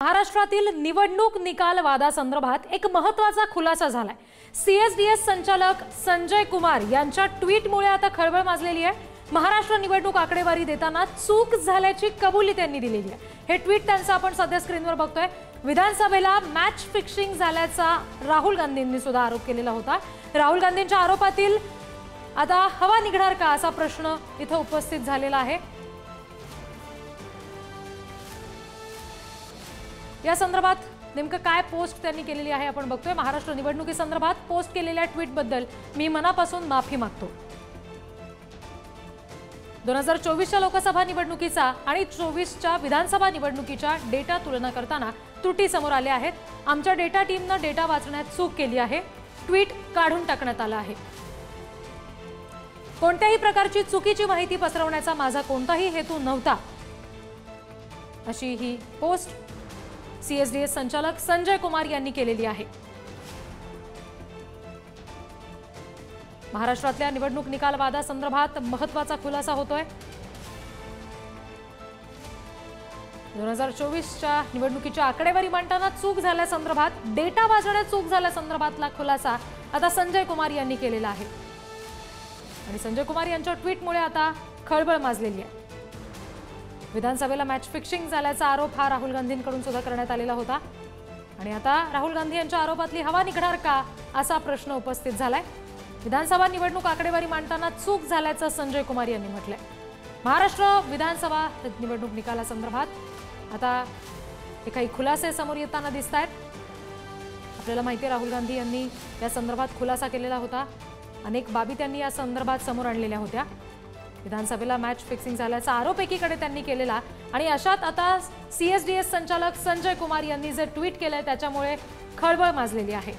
महाराष्ट्रातील निवडणूक निकाल वादासंदर्भात एक महत्त्वाचा खुलासा झालाय। सीएसडीएस संचालक संजय कुमार यांच्या ट्विटमुळे आता खळबळ माजलेली आहे। महाराष्ट्र निवडणूक आकडेवारी देताना चूक झाल्याची कबुली त्यांनी दिलेली आहे। हे ट्विट त्यांचं आपण सध्या स्क्रीनवर बघतोय। विधानसभेला मॅच फिक्सिंग झाल्याचा राहुल गांधींनी सुद्धा आरोप केलेला होता। राहुल गांधींच्या आरोपातील आता हवा निघणार का असा प्रश्न इथे उपस्थित झालेला आहे। या संदर्भात नेमकं काय पोस्ट त्यांनी केलेली आहे आपण बघतोय। महाराष्ट्र निवडणुकी संदर्भात पोस्ट केलेल्या ट्विट बद्दल मी मनापासून माफी मागतो। 2024च्या लोकसभा निवडणुकीचा आणि 24च्या विधानसभा निवडणुकीच्या डेटा तुलना करताना त्रुटी समोर आल्या आहेत। आमच्या डेटा टीमने डेटा वाचण्यात चूक केली आहे। ट्विट काढून टाकण्यात आलं आहे। कोणत्याही प्रकारची चुकीची माहिती पसरवण्याचा माझा कोणताही हेतू नव्हता अशी ही पोस्ट सीएसडीएस संचालक संजय कुमार यांनी केलेली आहे। महाराष्ट्रातल्या निवडणूक निकाल वादासंदर्भात महत्त्वाचा खुलासा होतोय। 2024च्या निवडणुकीच्या आकडेवारी मांडताना चूक झाल्यासंदर्भात डेटा वाचण्यात चूक झाल्यासंदर्भातला खुलासा आता संजय कुमार यांनी केलेला आहे आणि संजय कुमार यांच्या ट्विटमुळे आता खळबळ माजलेली आहे। विधानसभेला मॅच फिक्सिंग झाल्याचा आरोप हा राहुल गांधींकडून सुद्धा करण्यात आलेला होता आणि आता राहुल गांधी यांच्या आरोपातली हवा निघणार का असा प्रश्न उपस्थित झालाय। विधानसभा निवडणूक आकडेवारी मांडताना चूक झाल्याचं संजय कुमार यांनी म्हटलंय। महाराष्ट्र विधानसभा निवडणूक निकालासंदर्भात आता काही खुलासे समोर येताना दिसतायत। आपल्याला माहिती आहे राहुल गांधी यांनी या संदर्भात खुलासा केलेला होता। अनेक बाबी त्यांनी या संदर्भात समोर आणलेल्या होत्या। विधानसभेला मॅच फिक्सिंग झाल्याचा आरोप एकीकडे त्यांनी केलेला आणि अशात आता सीएसडीएस संचालक संजय कुमार यांनी जे ट्विट केलंय त्याच्यामुळे खळबळ माजलेली आहे।